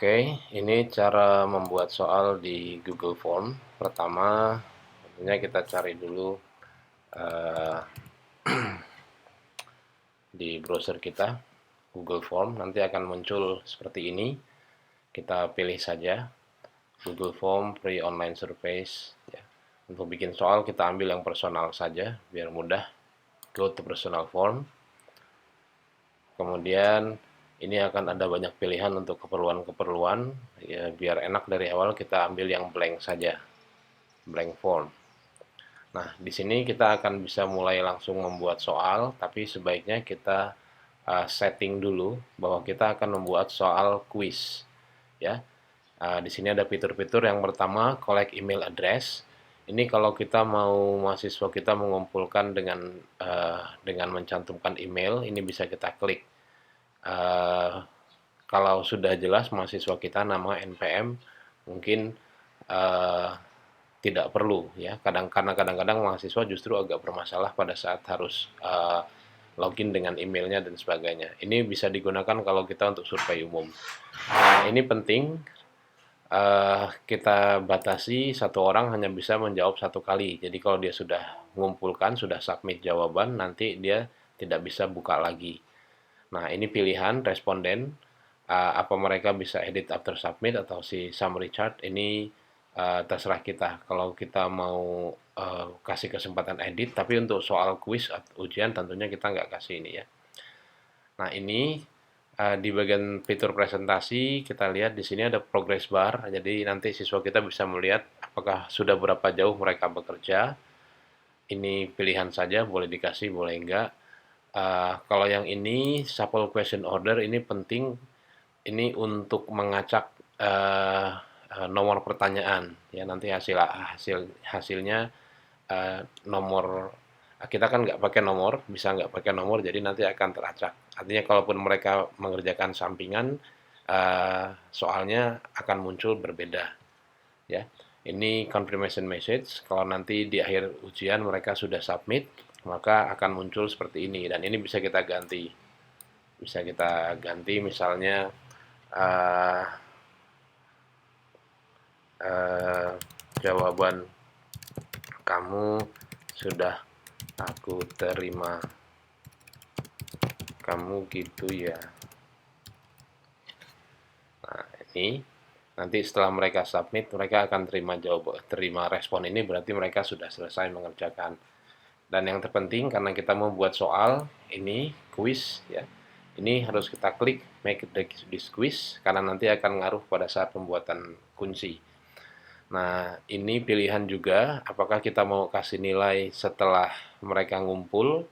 Oke, ini cara membuat soal di Google Form. Pertama, tentunya kita cari dulu eh, di browser kita Google Form. Nanti akan muncul seperti ini. Kita pilih saja Google Form Free Online Surveys. Ya. Untuk bikin soal kita ambil yang personal saja, biar mudah. Go to personal form. Kemudian ini akan ada banyak pilihan untuk keperluan-keperluan. Ya, biar enak dari awal kita ambil yang blank saja, blank form. Nah, di sini kita akan bisa mulai langsung membuat soal, tapi sebaiknya kita setting dulu bahwa kita akan membuat soal quiz, ya. Di sini ada fitur-fitur yang pertama, collect email address. Ini kalau kita mau mahasiswa kita mengumpulkan dengan mencantumkan email, ini bisa kita klik. Eh, Kalau sudah jelas mahasiswa kita nama NPM, mungkin eh, tidak perlu ya. Karena kadang-kadang mahasiswa justru agak bermasalah pada saat harus login dengan emailnya dan sebagainya. Ini bisa digunakan kalau kita untuk survei umum. Nah, ini penting kita batasi satu orang hanya bisa menjawab satu kali. Jadi kalau dia sudah mengumpulkan, sudah submit jawaban, nanti dia tidak bisa buka lagi. Nah, ini pilihan responden. Apa mereka bisa edit after submit atau si summary chart ini terserah kita. Kalau kita mau kasih kesempatan edit, tapi untuk soal quiz atau ujian tentunya kita nggak kasih ini ya. Nah, ini di bagian fitur presentasi kita lihat di sini ada progress bar. Jadi nanti siswa kita bisa melihat apakah sudah berapa jauh mereka bekerja. Ini pilihan saja, boleh dikasih, boleh enggak. Kalau yang ini shuffle question order ini penting, ini untuk mengacak eh, nomor pertanyaan ya, nanti hasilnya nomor kita kan nggak pakai nomor, bisa nggak pakai nomor, jadi nanti akan teracak. Artinya kalaupun mereka mengerjakan sampingan, soalnya akan muncul berbeda ya. Ini confirmation message, kalau nanti di akhir ujian mereka sudah submit, maka akan muncul seperti ini, dan ini bisa kita ganti. Bisa kita ganti misalnya uh, uh, jawaban kamu sudah aku terima, kamu gitu ya. Nah, ini nanti setelah mereka submit, mereka akan terima respon ini, berarti mereka sudah selesai mengerjakan. Dan yang terpenting karena kita membuat soal ini quiz ya. Ini harus kita klik make this quiz karena nanti akan ngaruh pada saat pembuatan kunci. Nah, ini pilihan juga apakah kita mau kasih nilai setelah mereka ngumpul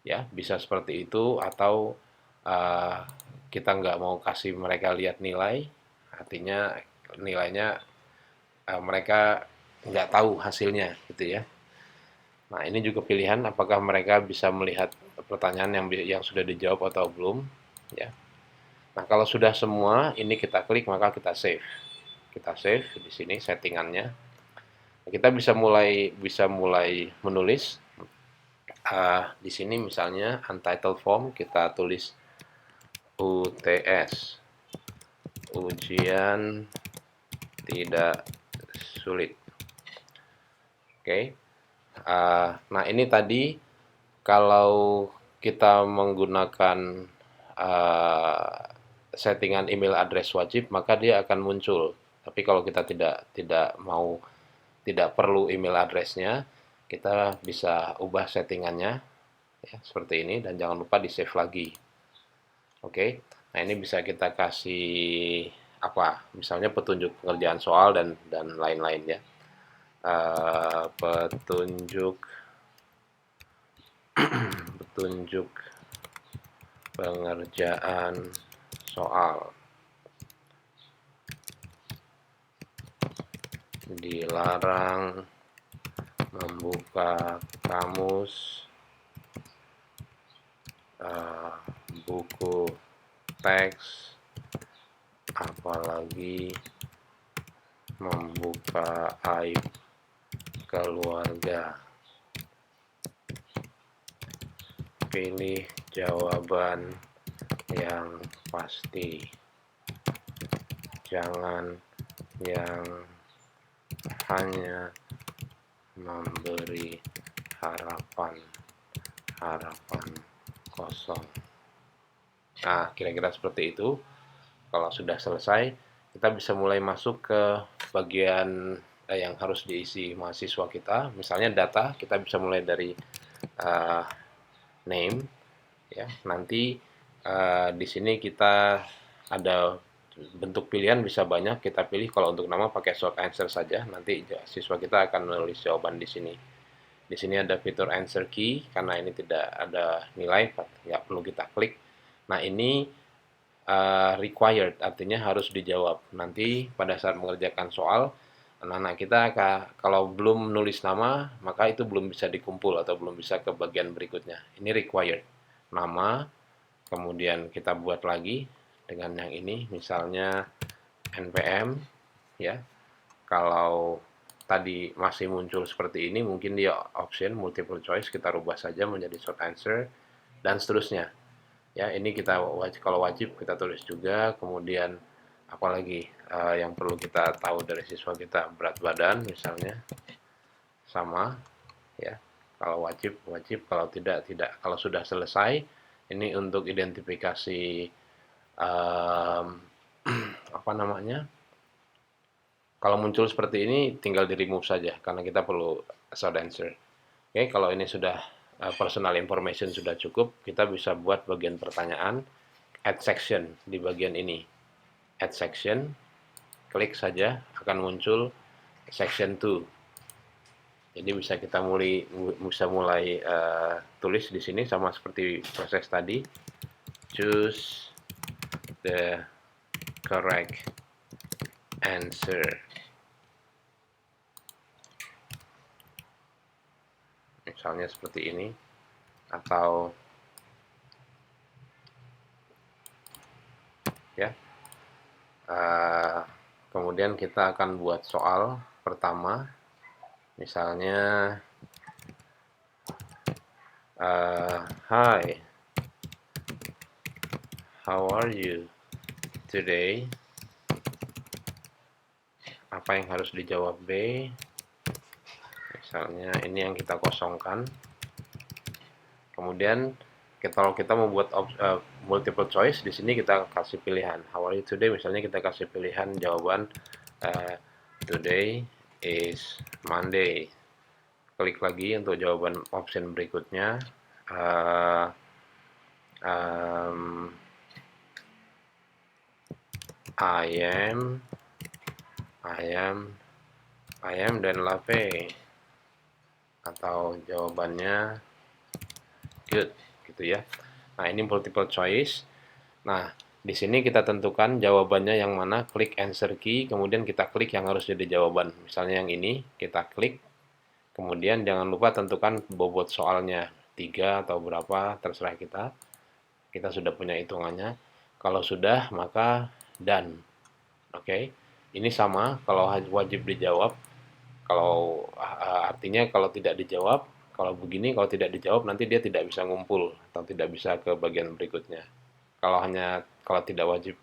ya, bisa seperti itu atau uh, kita nggak mau kasih mereka lihat nilai, artinya nilainya mereka nggak tahu hasilnya gitu ya. Nah, ini juga pilihan apakah mereka bisa melihat pertanyaan yang sudah dijawab atau belum, ya. Nah, kalau sudah semua ini kita klik maka kita save. Kita save di sini settingannya. Kita bisa mulai menulis. Di sini misalnya untitled form kita tulis UTS, ujian tidak sulit. Oke. Nah, ini tadi kalau kita menggunakan uh, settingan email address wajib, maka dia akan muncul. Tapi kalau kita tidak perlu email addressnya, kita bisa ubah settingannya ya, seperti ini, dan jangan lupa di save lagi. Oke. Nah, ini bisa kita kasih apa? Misalnya petunjuk pengerjaan soal dan lain-lain ya. Petunjuk petunjuk pengerjaan soal, dilarang membuka kamus, buku teks, apalagi membuka aib keluarga. Pilih jawaban yang pasti. jangan yang hanya memberi harapan kosong. Nah, kira-kira seperti itu. Kalau sudah selesai, kita bisa mulai masuk ke bagian yang harus diisi mahasiswa kita. Misalnya data, kita bisa mulai dari name, ya. Nanti di sini kita ada bentuk pilihan bisa banyak. Kita pilih kalau untuk nama pakai short answer saja. Nanti siswa kita akan menulis jawaban di sini. Di sini ada fitur answer key karena ini tidak ada nilai, nggak perlu kita klik. Nah, ini required, artinya harus dijawab. Nanti pada saat mengerjakan soal, anak-anak kita kalau belum menulis nama, maka itu belum bisa dikumpul atau belum bisa ke bagian berikutnya. Ini required. Nama, kemudian kita buat lagi dengan yang ini, misalnya NPM, ya. Kalau tadi masih muncul seperti ini, mungkin dia option multiple choice, kita rubah saja menjadi short answer, dan seterusnya. Ya, ini kita kalau wajib kita tulis juga. Kemudian apalagi yang perlu kita tahu dari siswa kita, berat badan misalnya sama, ya. Kalau wajib wajib, kalau tidak tidak. Kalau sudah selesai, ini untuk identifikasi apa namanya? Kalau muncul seperti ini tinggal di remove saja karena kita perlu short answer. Oke, kalau ini sudah personal information sudah cukup, kita bisa buat bagian pertanyaan, add section di bagian ini. Add section, klik saja akan muncul section 2. Jadi bisa mulai tulis di sini sama seperti proses tadi. Choose the correct answer. Misalnya seperti ini, atau ya, kemudian kita akan buat soal pertama, misalnya hi, how are you today? Apa yang harus dijawab B? Misalnya ini yang kita kosongkan. Kemudian kalau kita membuat multiple choice, di sini kita kasih pilihan. How are you today? Misalnya kita kasih pilihan jawaban today is Monday. Klik lagi untuk jawaban option berikutnya. I am dan love, atau jawabannya good, gitu ya. Nah, ini multiple choice. Nah, di sini kita tentukan jawabannya yang mana, klik answer key, kemudian kita klik yang harus jadi jawaban. Misalnya yang ini, kita klik, kemudian jangan lupa tentukan bobot soalnya, 3 atau berapa, terserah kita. Kita sudah punya hitungannya. Kalau sudah, maka done. Oke, ini sama, kalau wajib dijawab, kalau artinya kalau tidak dijawab, kalau begini, kalau tidak dijawab nanti dia tidak bisa ngumpul atau tidak bisa ke bagian berikutnya. Kalau tidak wajib,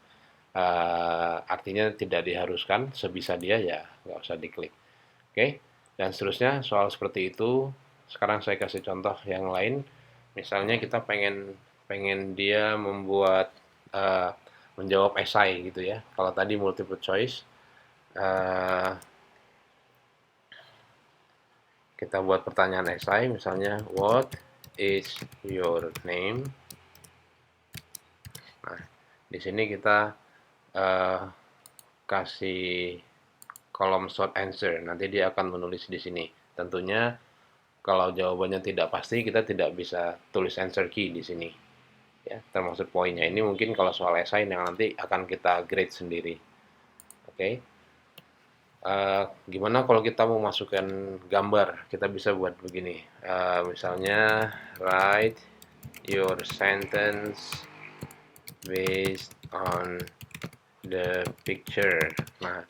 artinya tidak diharuskan, sebisa dia ya nggak usah diklik. Oke, dan seterusnya soal seperti itu. Sekarang saya kasih contoh yang lain. Misalnya kita pengen dia menjawab esai gitu ya. Kalau tadi multiple choice, kita buat pertanyaan esai, misalnya what is your name? Nah, di sini kita kasih kolom short answer. Nanti dia akan menulis di sini. Tentunya kalau jawabannya tidak pasti, kita tidak bisa tulis answer key di sini. Ya, termasuk poinnya. Ini mungkin kalau soal esai yang nanti akan kita grade sendiri. Oke. Gimana kalau kita mau masukkan gambar? Kita bisa buat begini. Misalnya write your sentence based on the picture. Nah,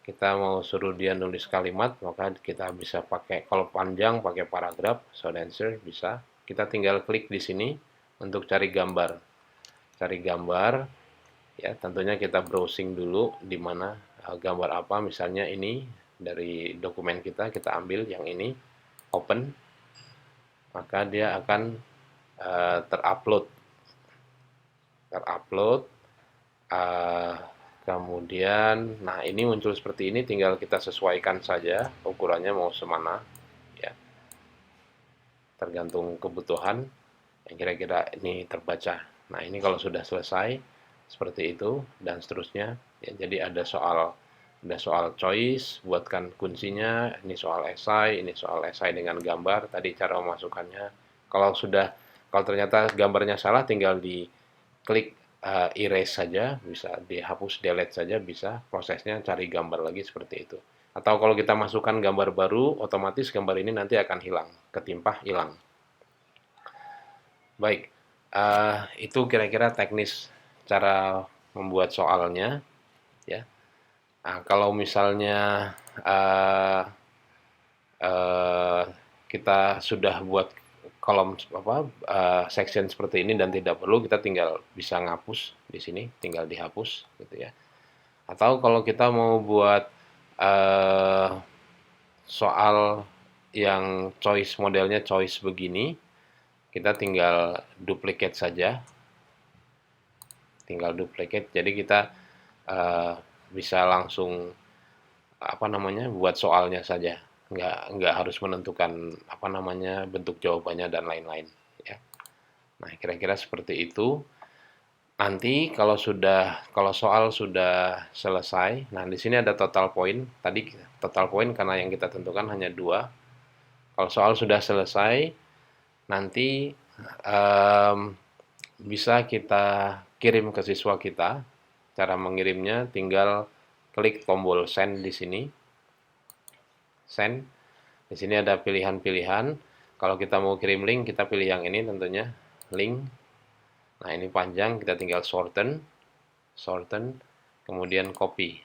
kita mau suruh dia nulis kalimat, maka kita bisa pakai, kalau panjang pakai paragraf, short answer bisa. Kita tinggal klik di sini untuk cari gambar. Cari gambar. Ya, tentunya kita browsing dulu di mana gambar apa, misalnya ini dari dokumen kita ambil yang ini, open, maka dia akan terupload, terupload, eh, kemudian, nah ini muncul seperti ini, tinggal kita sesuaikan saja ukurannya mau semana, ya, tergantung kebutuhan yang kira-kira ini terbaca. Nah, ini kalau sudah selesai seperti itu dan seterusnya. Ya, jadi ada soal choice, buatkan kuncinya, ini soal esai, ini soal esai dengan gambar, tadi cara memasukkannya. Kalau sudah kalau ternyata gambarnya salah tinggal diklik erase saja, bisa dihapus delete saja bisa, prosesnya cari gambar lagi seperti itu. Atau kalau kita masukkan gambar baru, otomatis gambar ini nanti akan hilang, ketimpah hilang. Baik, itu kira-kira teknis cara membuat soalnya, ya. Nah, kalau misalnya uh, uh, kita sudah buat kolom apa section seperti ini dan tidak perlu, kita tinggal bisa ngapus di sini, tinggal dihapus gitu ya. Atau kalau kita mau buat uh, soal yang choice modelnya choice begini, kita tinggal duplicate saja, tinggal duplicate. Jadi kita uh, bisa langsung apa namanya buat soalnya saja, nggak harus menentukan apa namanya bentuk jawabannya dan lain-lain. Ya. Nah kira-kira seperti itu. Nanti kalau soal sudah selesai, nah di sini ada total point. Tadi total point karena yang kita tentukan hanya dua. Kalau soal sudah selesai, nanti um, bisa kita kirim ke siswa kita. Cara mengirimnya tinggal klik tombol send di sini. Send. Di sini ada pilihan-pilihan. Kalau kita mau kirim link, kita pilih yang ini tentunya, link. Nah, ini panjang, kita tinggal shorten, kemudian copy.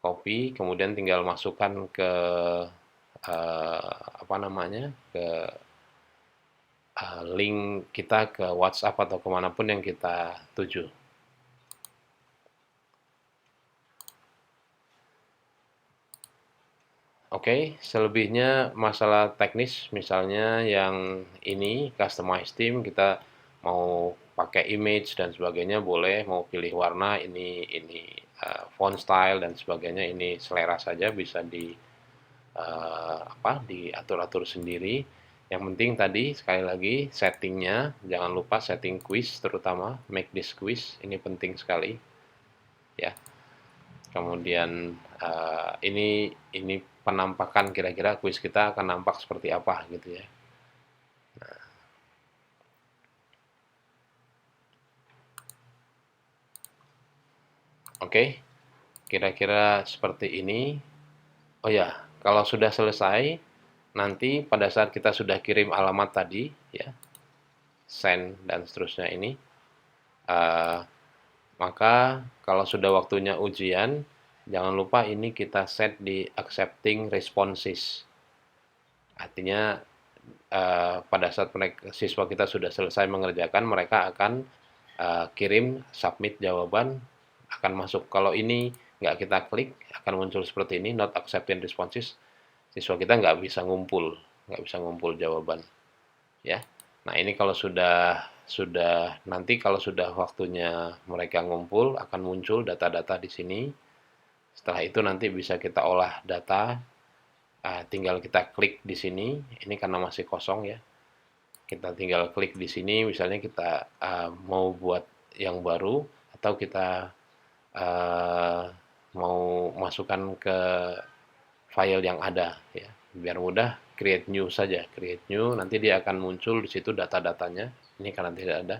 Copy, kemudian tinggal masukkan ke apa namanya? Ke link kita ke WhatsApp atau kemanapun yang kita tuju. Oke, selebihnya masalah teknis, misalnya yang ini customize theme, kita mau pakai image dan sebagainya boleh, mau pilih warna ini font style dan sebagainya, ini selera saja bisa apa diatur-atur sendiri. Yang penting tadi sekali lagi settingnya, jangan lupa setting quiz terutama make this quiz ini penting sekali ya. Kemudian ini penampakan kira-kira kuis kita akan nampak seperti apa gitu ya. Oke, kira-kira seperti ini. Oh ya, kalau sudah selesai, nanti pada saat kita sudah kirim alamat tadi, ya, send dan seterusnya ini, uh, maka kalau sudah waktunya ujian, jangan lupa ini kita set di accepting responses. Artinya pada saat siswa kita sudah selesai mengerjakan, mereka akan kirim submit jawaban, akan masuk. Kalau ini nggak kita klik, akan muncul seperti ini, not accepting responses. Siswa kita nggak bisa ngumpul jawaban. Ya, nah ini kalau sudah nanti kalau sudah waktunya mereka ngumpul, akan muncul data-data di sini. Setelah itu nanti bisa kita olah data, tinggal kita klik di sini. Ini karena masih kosong ya. Kita tinggal klik di sini, misalnya kita mau buat yang baru atau kita uh, mau masukkan ke file yang ada ya. Biar mudah, create new saja, create new, nanti dia akan muncul di situ data-datanya. Ini karena tidak ada,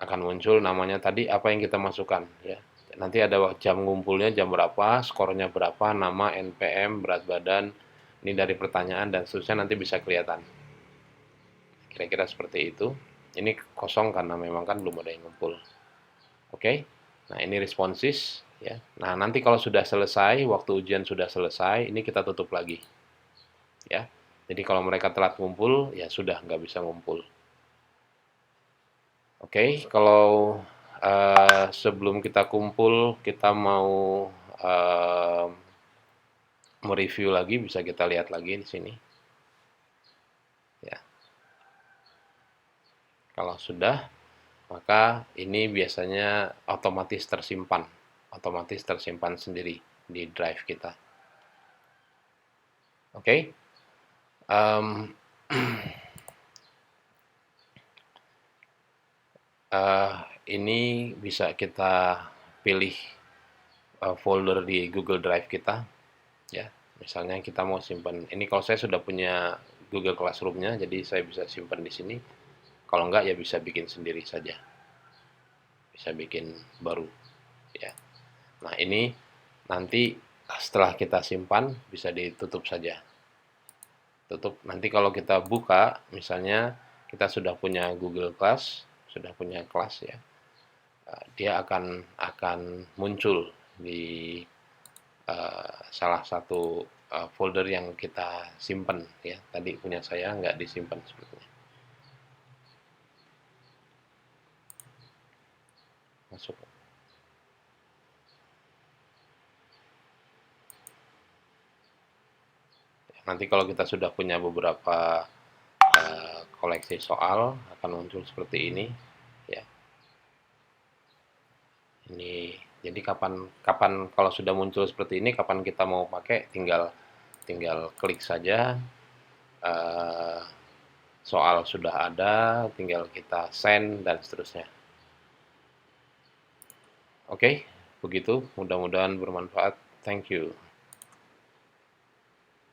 akan muncul namanya tadi apa yang kita masukkan ya. Nanti ada jam ngumpulnya jam berapa, skornya berapa, nama, NPM, berat badan, ini dari pertanyaan dan seterusnya nanti bisa kelihatan. Kira-kira seperti itu. Ini kosong karena memang kan belum ada yang ngumpul. Oke. Nah, ini responses ya. Nah, nanti kalau sudah selesai, waktu ujian sudah selesai, ini kita tutup lagi. Ya. Jadi kalau mereka telat ngumpul, ya sudah nggak bisa ngumpul. Oke, kalau sebelum kita kumpul, kita mau eh, mereview lagi, bisa kita lihat lagi di sini. Ya, kalau sudah, maka ini biasanya otomatis tersimpan sendiri di drive kita. Oke, Em, eh, ini bisa kita pilih folder di Google Drive kita, ya. Misalnya kita mau simpan, ini kalau saya sudah punya Google Classroom-nya, jadi saya bisa simpan di sini. Kalau enggak ya bisa bikin sendiri saja, bisa bikin baru, ya. Nah ini nanti setelah kita simpan bisa ditutup saja, tutup. Nanti kalau kita buka, misalnya kita sudah punya Google Class, sudah punya kelas ya, dia akan muncul di salah satu folder yang kita simpan ya. Tadi punya saya nggak disimpan sebetulnya. Masuk. Nanti kalau kita sudah punya beberapa koleksi soal akan muncul seperti ini ya. Ini jadi kapan kapan kalau sudah muncul seperti ini, kapan kita mau pakai, tinggal tinggal klik saja, eh, soal sudah ada, tinggal kita send dan seterusnya. Oke, begitu. Mudah-mudahan bermanfaat. Thank you.